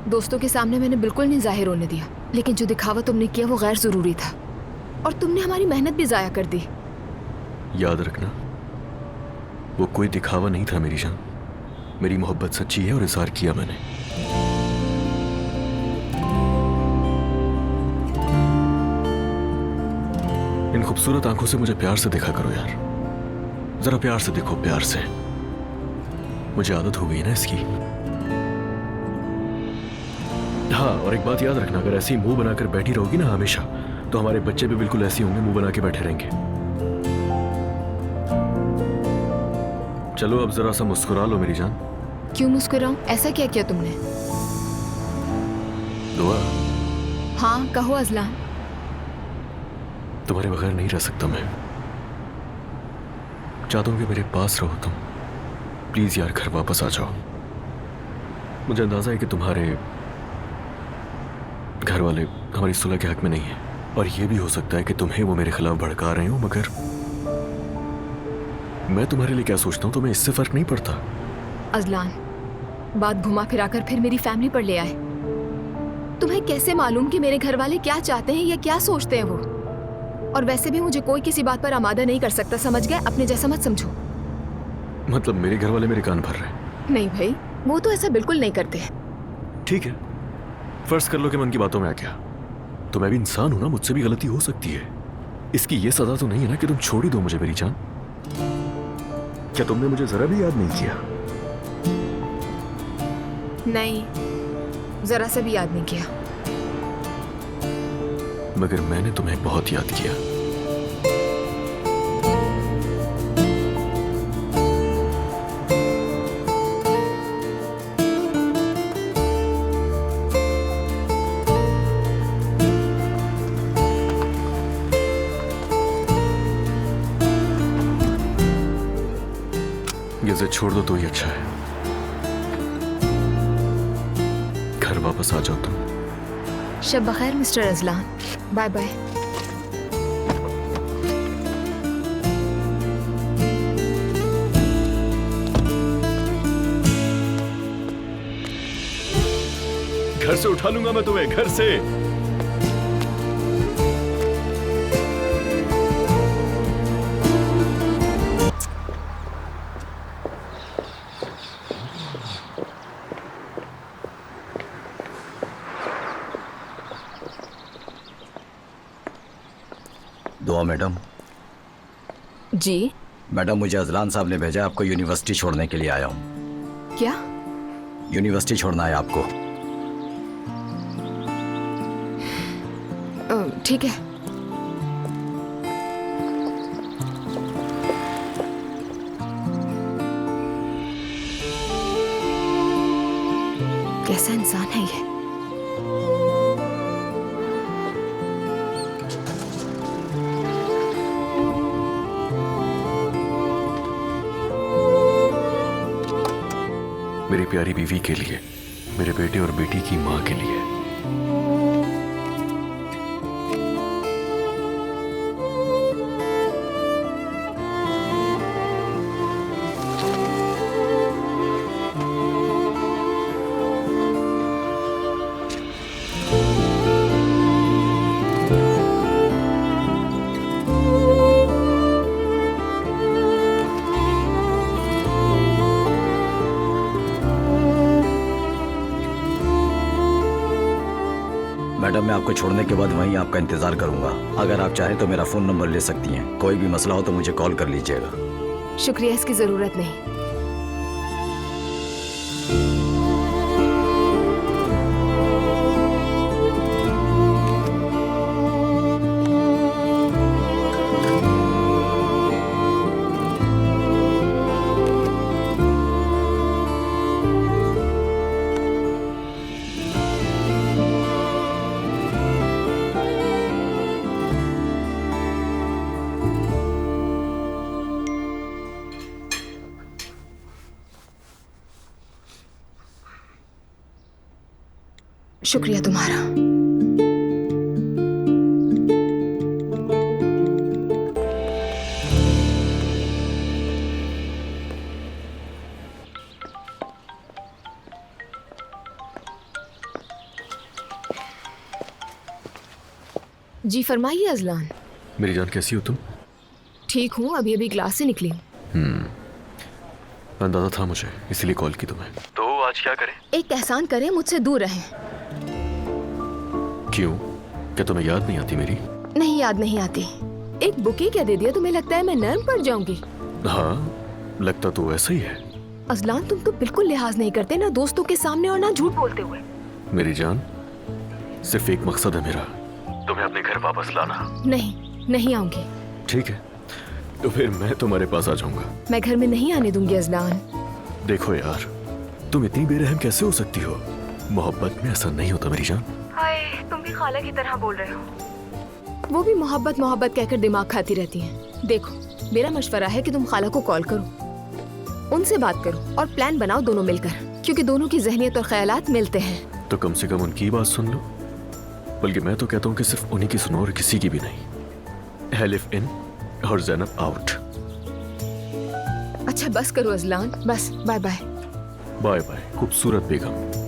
दोस्तों के सामने मैंने बिल्कुल नहीं जाहिर होने दिया, लेकिन जो दिखावा तुमने किया वो गैर जरूरी था और तुमने हमारी मेहनत भी जाया कर दी। याद रखना, वो कोई दिखावा नहीं था मेरी जान। मेरी मोहब्बत सच्ची है और इजहार किया मैंने। इन खूबसूरत आंखों से मुझे प्यार से देखा करो यार, जरा प्यार से देखो, प्यार से। मुझे आदत हो गई ना इसकी। हाँ, और एक बात याद रखना, अगर ऐसे ही मुंह बनाकर बैठी रहोगी ना हमेशा, तो हमारे बच्चे भी बिल्कुल ऐसे होंगे, मुंह बना के बैठे रहेंगे। चलो अब जरा सा मुस्कुरा लो मेरी जान। क्यों मुस्कुराऊं? ऐसा क्या किया तुमने? दुआ। हाँ कहो अजलान। तुम्हारे बगैर नहीं रह सकता मैं। चाहता हूं कि मेरे पास रहो तुम। प्लीज यार घर वापस आ जाओ। मुझे अंदाजा है कि तुम्हारे घर वाले हमारी सुलह के हक में नहीं है, और यह भी हो सकता है कि तुम्हें वो मेरे खिलाफ भड़का रहे हो, मगर मैं तुम्हारे लिए क्या सोचता हूं तुम्हें इससे फर्क नहीं पड़ता। अजलान, बात घुमा फिराकर फिर मेरी फैमिली पर ले आए। तुम्हें कैसे मालूम कि मेरे घर वाले क्या चाहते हैं या क्या सोचते हैं वो? और वैसे भी मुझे कोई किसी बात पर आमादा नहीं कर सकता, समझ गए? अपने जैसा मत समझो। मतलब मेरे घर वाले मेरे कान भर रहे हैं? नहीं भाई, वो तो ऐसा बिल्कुल नहीं करते। ठीक है, फर्ज कर लो कि मन की बातों में आ गया, तो मैं भी इंसान हूं ना, मुझसे भी गलती हो सकती है। इसकी ये सजा तो नहीं है ना कि तुम छोड़ ही दो मुझे मेरी जान। क्या तुमने मुझे जरा भी याद नहीं किया? नहीं, जरा सा भी याद नहीं किया। मगर मैंने तुम्हें बहुत याद किया। ये जिद छोड़ दो तो ही अच्छा है। घर वापस आ जाओ तुम। शब बखैर मिस्टर अजलान। Bye bye. घर से उठा लूंगा मैं तुम्हें, घर से। दुआ मैडम। जी मैडम, मुझे अजलान साहब ने भेजा, आपको यूनिवर्सिटी छोड़ने के लिए आया हूँ। क्या? यूनिवर्सिटी छोड़ना है आपको। ठीक है। कैसा इंसान है ये? मेरी प्यारी बीवी के लिए, मेरे बेटे और बेटी की मां के लिए। मैडम, मैं आपको छोड़ने के बाद वहीं आपका इंतजार करूंगा। अगर आप चाहें तो मेरा फ़ोन नंबर ले सकती हैं। कोई भी मसला हो तो मुझे कॉल कर लीजिएगा। शुक्रिया, इसकी जरूरत नहीं। शुक्रिया तुम्हारा। जी फरमाइए अजलान। मेरी जान कैसी हो तुम? ठीक हूँ, अभी अभी क्लास से निकली हूँ। अंदाजा था मुझे, इसीलिए कॉल की तुम्हें। तो आज क्या करें? एक एहसान करें, मुझसे दूर रहें। क्यों? क्या तुम्हें याद नहीं आती मेरी? नहीं, याद नहीं आती। एक बुके क्या दे दिया, तुम्हें लगता है मैं नर्म पड़ जाऊंगी? हाँ, लगता तो ऐसा ही है। अजलान तुम तो बिल्कुल लिहाज नहीं करते, ना दोस्तों के सामने और ना झूठ बोलते हुए। मेरी जान, सिर्फ एक मकसद है मेरा, तुम्हें अपने घर वापस लाना। नहीं, नहीं आऊंगी। ठीक है, तो फिर मैं तुम्हारे पास आ जाऊंगा। मैं घर में नहीं आने दूंगी अजलान। देखो यार, तुम इतनी बेरहम कैसे हो सकती हो? मोहब्बत में ऐसा नहीं होता मेरी जान। हाय, तुम भी खाला की तरह बोल रहे हो। वो भी मोहब्बत मोहब्बत कहकर दिमाग खाती रहती हैं। देखो, मेरा मशवरा है कि तुम खाला को कॉल करो, उनसे बात करो और प्लान बनाओ दोनों मिलकर, क्योंकि दोनों की जहनियत और ख्यालात मिलते हैं। तो कम से कम उनकी बात सुन लो। बल्कि मैं तो कहता हूँ कि सिर्फ उन्हीं की सुनो और किसी की भी नहीं। हेलिफ इन और ज़ैनब आउट। अच्छा बस करो अजलान, बस। Bye bye. बाय बाय खूबसूरत बेगम।